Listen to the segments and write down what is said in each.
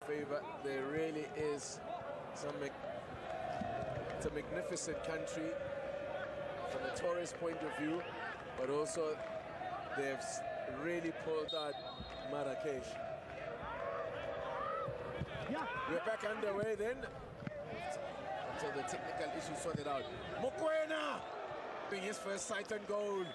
favor. There really is it's a magnificent country from a tourist point of view, but also they've really pulled out Marrakesh. We're back underway then until the technical issue sorted out. Mokoena being his first sight and goal.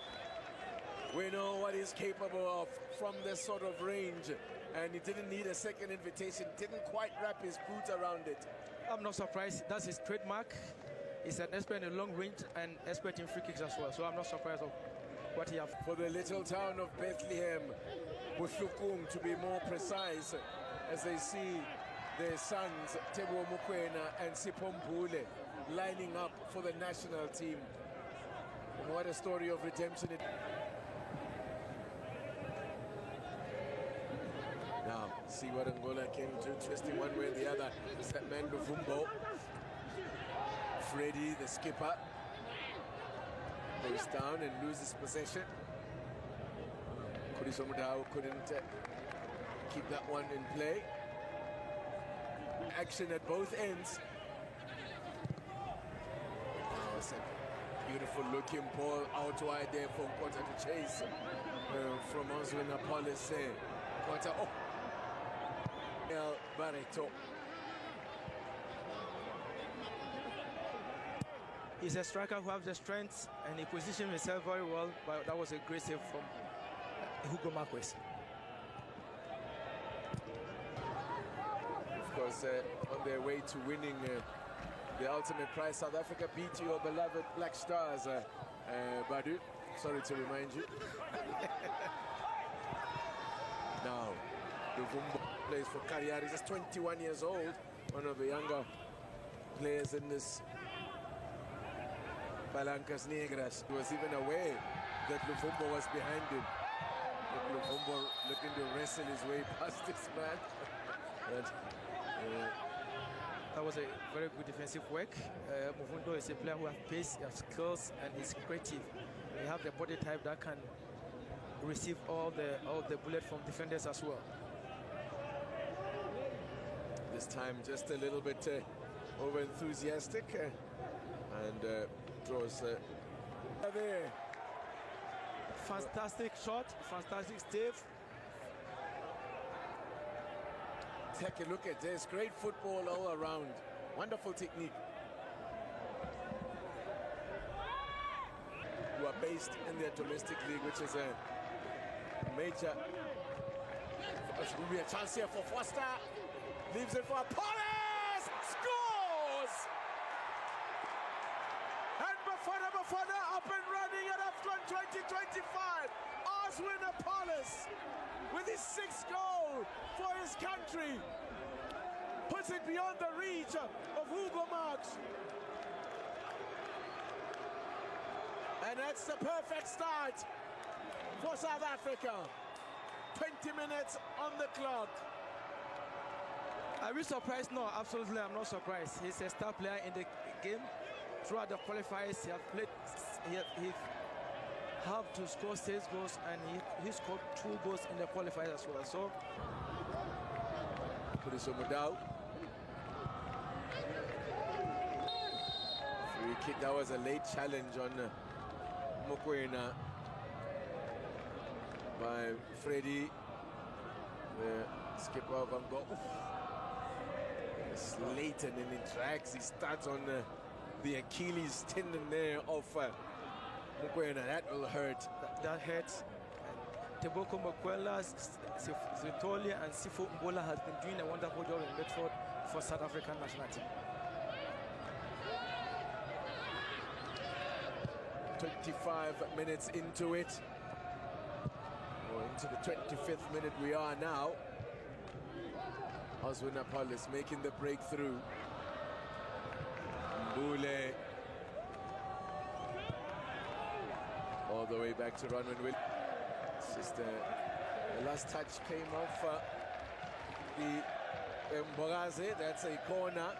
We know what he's capable of from this sort of range, and he didn't need a second invitation, didn't quite wrap his boot around it. I'm not surprised. That's his trademark. He's an expert in long range and expert in free kicks as well, so I'm not surprised of what he has. For the little town of Bethlehem, Buhlukung to be more precise, as they see their sons Tebo Mokoena and Sipho Mpule lining up for the national team. And what a story of redemption it. Now, see what Angola came to, twisting one way or the other. It's that man Luvumbo. Freddy, the skipper, goes down and loses possession. Kuriso Mudau couldn't keep that one in play. Action at both ends. Oh, it's a beautiful looking ball out wide there for Nkota to chase from Oswina Police. Nkota, oh! El Barreto. He's a striker who has the strength and he positioned himself very well, but that was a great save from Hugo Marquez. Of course, on their way to winning the ultimate prize, South Africa beat your beloved Black Stars, Badu. Sorry to remind you. Now, Luvumbo plays for Cagliari, just 21 years old, one of the younger players in this Palancas Negras. He was even aware that Luvumbo was behind him. But Luvumbo looking to wrestle his way past this man. That was a very good defensive work. Muvumbo is a player who has pace, he has skills, and he's creative. He has the body type that can receive all the bullets from defenders as well. This time just a little bit over enthusiastic and draws there. Fantastic shot, fantastic save. Take a look at this, great football all around, wonderful technique. Who are based in their domestic league, which is a major. It will be a chance here for Foster. Leaves it for Paulus! Scores! And Bafana up and running at AFCON 2025. Oswin Paulus with his 6th goal for his country. Puts it beyond the reach of Hugo Marx. And that's the perfect start for South Africa. 20 minutes on the clock. Are we surprised? No, absolutely, I'm not surprised. He's a star player in the game. Throughout the qualifiers, he has played. He have to score 6 goals, and he scored 2 goals in the qualifiers as well. So, Kuriso Mudau. Free kick. That was a late challenge on Mokoena by Freddy, the skipper of Angola. It's late and then it drags. He starts on the Achilles tendon there of Mokoena. That will hurt. That hurts. Teboko Mokoena, Zitolia, and Sipho Mpule has been doing a wonderful job in Bedford for South African national team. 25 minutes into it. Into the 25th minute we are now. Oswin Paulus making the breakthrough. Mpule all the way back to Ronwen Williams. It's just the last touch came off the Mbogaze. That's a corner.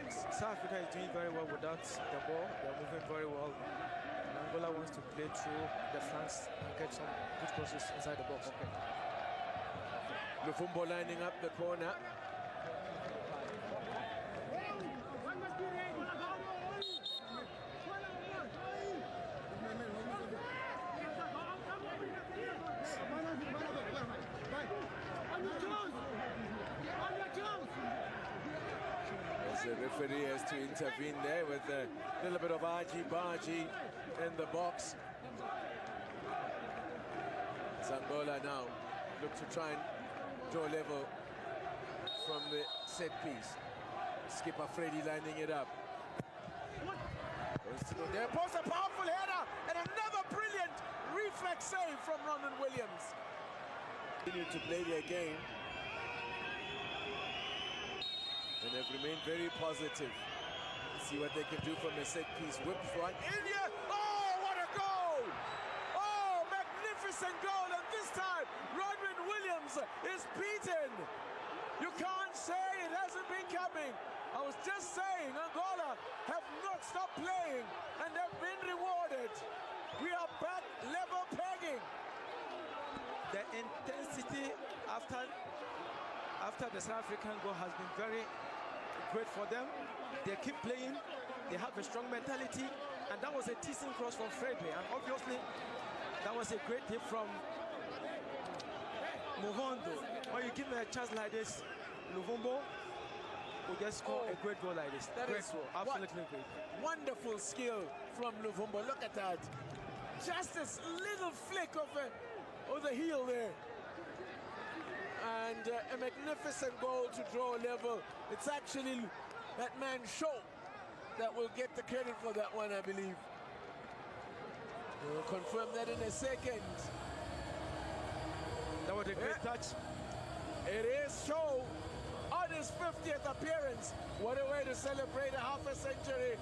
South Africa is doing very well without the ball. They're moving very well. And Angola wants to play through the flanks and get some good crosses inside the box. Okay. Lufumbo lining up the corner. The referee has to intervene there with a little bit of argy-bargy in the box. Angola now look to try and draw level from the set piece. Skipper Freddy lining it up. There posts a powerful header and another brilliant reflex save from Ronan Williams. Continue to play their game. And they've remained very positive. See what they can do from a set piece. Whips one in here. Oh, what a goal! Oh, magnificent goal. And this time, Rodwin Williams is beaten. You can't say it hasn't been coming. I was just saying, Angola have not stopped playing and they've been rewarded. We are back level pegging. The intensity after the South African goal has been very great for them. They keep playing, they have a strong mentality, and that was a decent cross from Freddy, and obviously that was a great hit from Muvondo. When you give him a chance like this, Luvumbo will just score a great goal like this. That great is goal, absolutely great. Wonderful skill from Luvumbo. Look at that. Just this little flick of the heel there. And a magnificent goal to draw level. It's actually that man Shaw that will get the credit for that one, I believe. We'll confirm that in a second. That was a great touch. It is Shaw on his 50th appearance. What a way to celebrate a half a century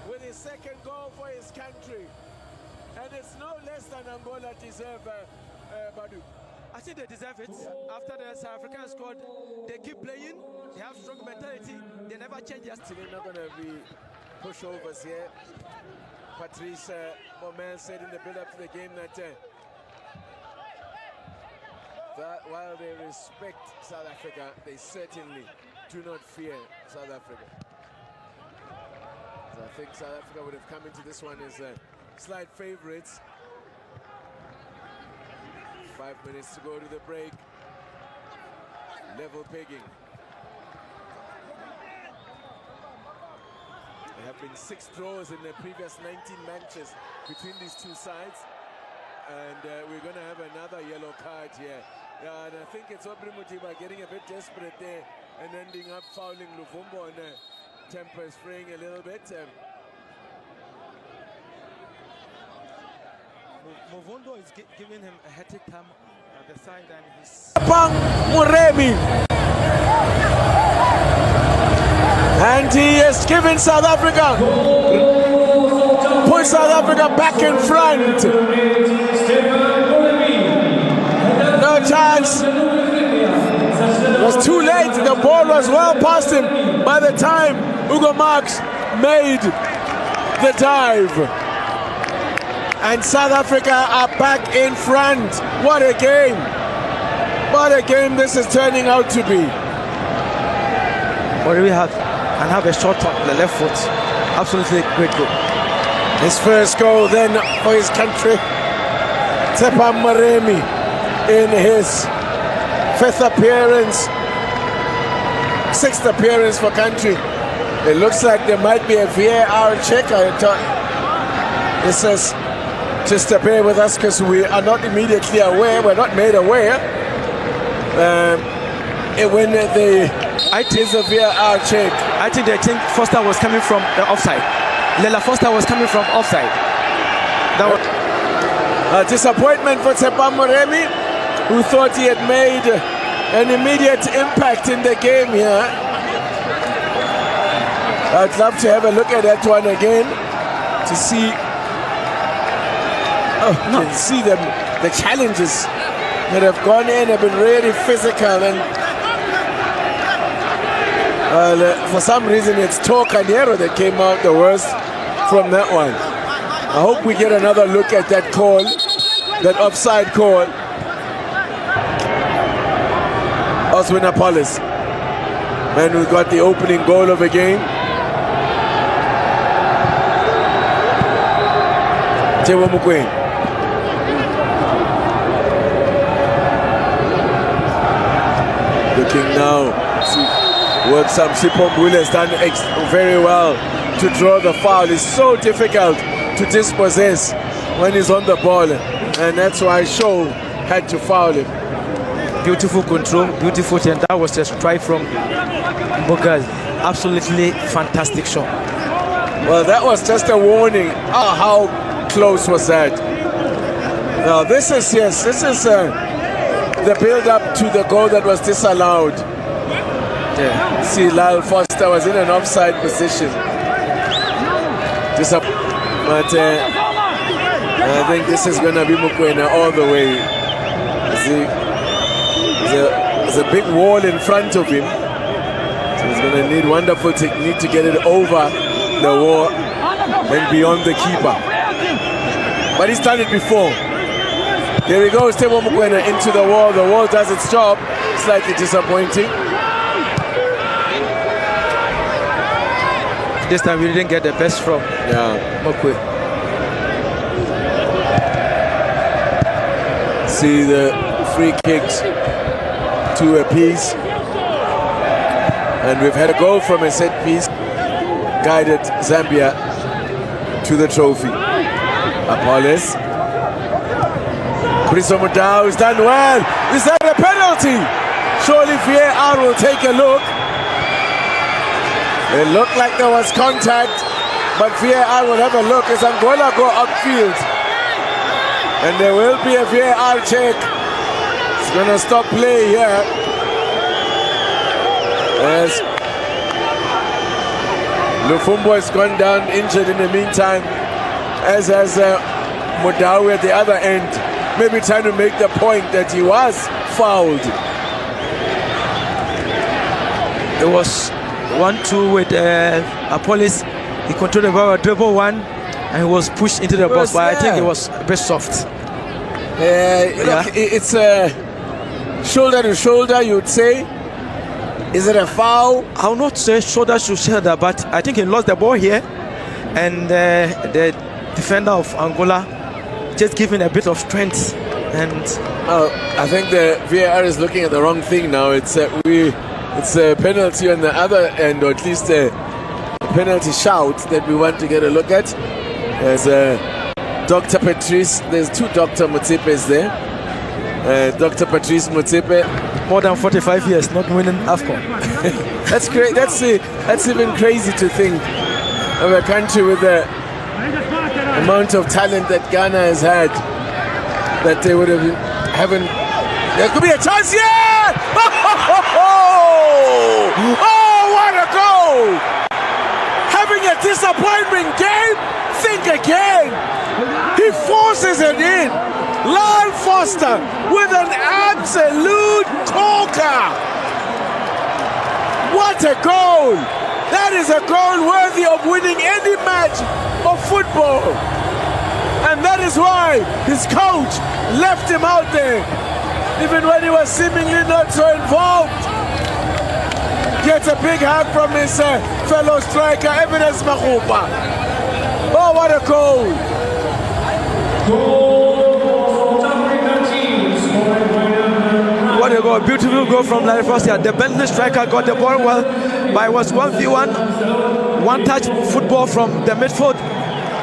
with his second goal for his country. And it's no less than Angola deserve, Badu. I think they deserve it. After the South Africans scored, they keep playing, they have strong mentality, they never change their style. They're not going to be pushovers here. Patrice Momel said in the build-up to the game that while they respect South Africa, they certainly do not fear South Africa. So I think South Africa would have come into this one as slight favorites. 5 minutes to go to the break. Level pegging. There have been 6 draws in the previous 19 matches between these two sides. And we're going to have another yellow card here. Yeah, and I think it's Obri Mutiba getting a bit desperate there and ending up fouling Luvumbo, and temper is fraying a little bit. Muvondo is giving him a hectic time at the side, and he's... Bang Muremi! And he has given South Africa, put South Africa back in front. No chance. It was too late. The ball was well past him by the time Hugo Marx made the dive. And South Africa are back in front. What a game. What a game this is turning out to be. What do we have? And have a shot on the left foot. Absolutely great goal. His first goal then for his country. Tsepa Maremi in his 5th appearance. 6th appearance for country. It looks like there might be a VAR check. I thought this is just to bear with us because we are not immediately aware. We're not made aware. When it is a VAR check. I think they think Foster was coming from the offside. Lela Foster was coming from offside. That was a disappointment for Tsepa Moremi, who thought he had made an immediate impact in the game here. I'd love to have a look at that one again to see. You can see them, the challenges that have gone in have been really physical, and for some reason it's Tocanero that came out the worst from that one. I hope we get another look at that call, that offside call. Oswin Apollos, man who got the opening goal of the game. Tewa Mokoena. Looking now to work some. Sipombule has done very well to draw the foul. It's so difficult to dispossess when he's on the ball, and that's why Shaw had to foul him. Beautiful control, beautiful, and that was a strike from Bogal. Absolutely fantastic shot. Well, that was just a warning. Oh, how close was that? Now this is the build-up to the goal that was disallowed. Yeah. See, Lyle Foster was in an offside position. But I think this is going to be Mokoena all the way. See, there's a big wall in front of him. So he's going to need wonderful technique to get it over the wall and beyond the keeper. But he's done it before. Here he goes, Tewa Mokoena into the wall. The wall does its job. Slightly disappointing. This time we didn't get the best from Mokoena. See the free kicks to a piece. And we've had a goal from a set piece. Guided Zambia to the trophy. Apollos. Chris Omodau has done well. Is that a penalty? Surely VAR will take a look. It looked like there was contact, but VAR will have a look as Angola go upfield. And there will be a VAR check. It's going to stop play here. As Lufumbo has gone down injured in the meantime, as has Modawi at the other end, maybe trying to make the point that he was fouled. It was 1-2 with Apollos. He controlled the ball, dribble one, and he was pushed into the box, but I think it was a bit soft. Look, it's shoulder to shoulder, you would say. Is it a foul? I will not say shoulder to shoulder, but I think he lost the ball here, and the defender of Angola just giving a bit of strength. And I think the VAR is looking at the wrong thing now. It's a penalty on the other end, or at least a penalty shout that we want to get a look at. There's Dr. Patrice. There's two Dr. Motsepe's there. Dr. Patrice Motsepe. More than 45 years not winning AFCON. That's great. That's even crazy to think of a country with the amount of talent that Ghana has had, that they would have been having. There could be a chance here. Oh, what a goal! Having a disappointment game. Think again. He forces it in. Lyle Foster with an absolute corker. What a goal! That is a goal worthy of winning any match of football. And that is why his coach left him out there, even when he was seemingly not so involved. Gets a big hug from his fellow striker, Evidence Mahupa. Oh, what a goal! What a goal, beautiful goal from Lyle Foster. The Bentley striker got the ball well, but it was 1v1, one-touch football from the midfield.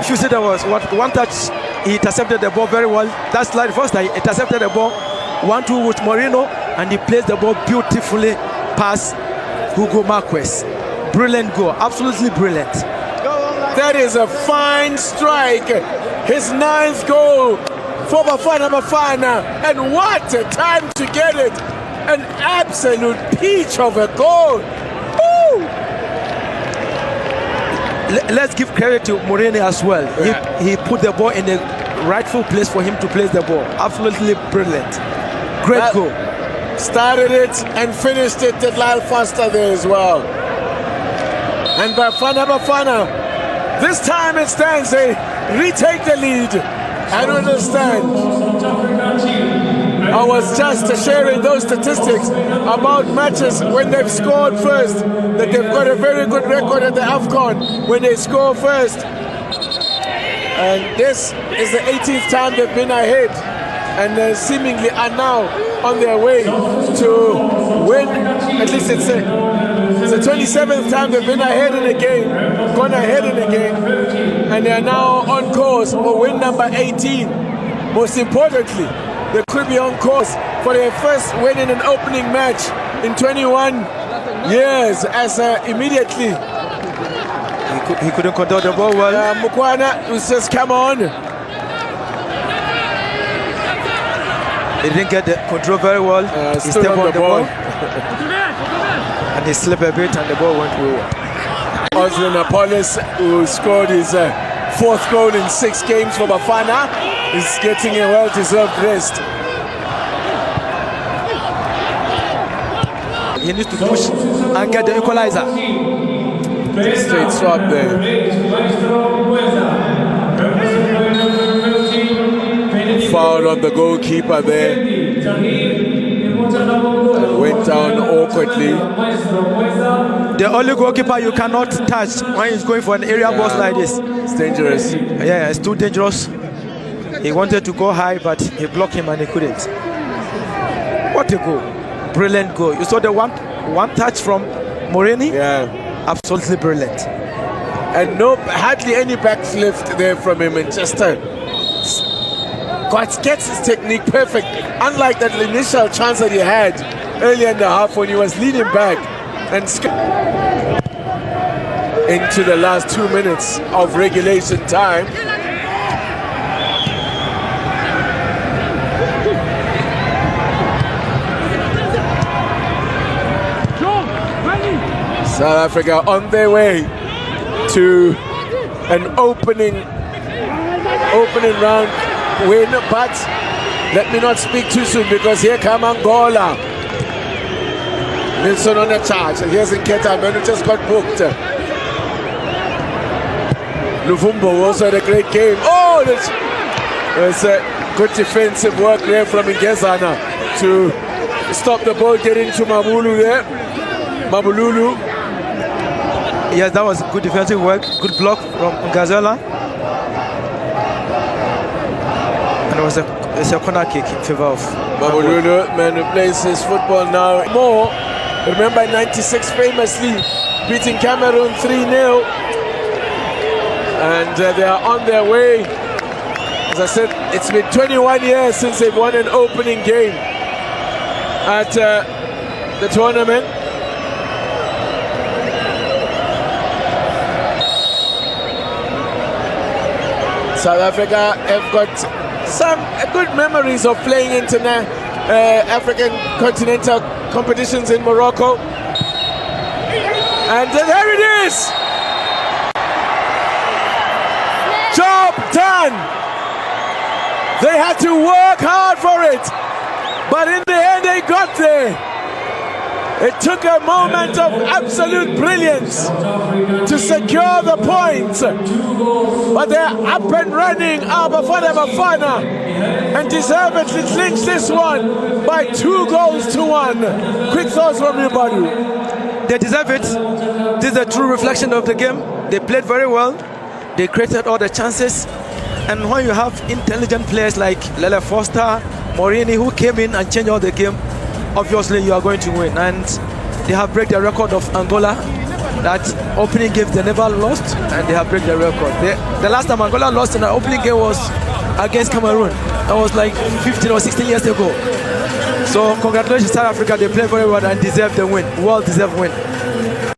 If you see there was one touch, he intercepted the ball very well. That's Lyle Foster, he intercepted the ball 1-2 with Moreno, and he placed the ball beautifully past Hugo Marquez. Brilliant goal, absolutely brilliant. That is a fine strike. His 9th goal for Bafana, and what a time to get it! An absolute peach of a goal. Woo! Let's give credit to Moreno as well. Yeah. He put the ball in the rightful place for him to place the ball. Absolutely brilliant. Great goal. Started it and finished it at Lyle Foster there as well. And Bafana, this time it stands. They retake the lead and understand. I was just sharing those statistics about matches when they've scored first, that they've got a very good record at the AFCON when they score first. And this is the 18th time they've been ahead, and they seemingly are now on their way to win. At least it's the 27th time they've been ahead in a game, gone ahead in a game, and they are now on course for win number 18. Most importantly, they could be on course for their first win in an opening match in 21 years, as immediately he couldn't control the ball well. Mukwana, who says, come on. He didn't get the control very well. He stepped on the ball. And he slipped a bit and the ball went through. Oslan Apollos, who scored his fourth goal in 6 games for Bafana, is getting a well-deserved rest. He needs to push and get the equalizer. Straight swap there. Foul on the goalkeeper there. And went down awkwardly. The only goalkeeper you cannot touch when he's going for an area box like this. It's dangerous. Yeah, it's too dangerous. He wanted to go high, but he blocked him and he couldn't. What a goal. Brilliant goal. You saw the one touch from Morini? Yeah. Absolutely brilliant. And hardly any backlift there from him, and just gets his technique perfect. Unlike that initial chance that he had earlier in the half when he was leaning back and into the last 2 minutes of regulation time. South Africa on their way to an opening round win, but let me not speak too soon, because here come Angola. Nilsson on the charge, and here's Nketa, man, who just got booked. Luvumbo also had a great game. Oh, there's a good defensive work there from Ngezana to stop the ball getting to Mabulu there. Mabululu. Yes, that was good defensive work, good block from Ngazela. And it was a corner kick in favor of Mabululu, man who plays his football now more. Remember in '96 famously beating Cameroon 3-0. And they are on their way. As I said, it's been 21 years since they've won an opening game at the tournament. South Africa have got some good memories of playing in African continental competitions in Morocco. And there it is! Job done! They had to work hard for it, but in the end they got there. It took a moment of absolute brilliance to secure the points, but they're up and running. Bafana and deservedly clinched this one by 2-1. Quick thoughts from you, Badu. They deserve it. This is a true reflection of the game. They played very well. They created all the chances. And when you have intelligent players like Lele Foster, Morini, who came in and changed all the game, obviously you are going to win. And they have break the record of Angola. That opening game they never lost, and they have break the record. The last time Angola lost in an opening game was against Cameroon. That was like 15 or 16 years ago. So congratulations South Africa, they played very well and deserve the win, well-deserved win.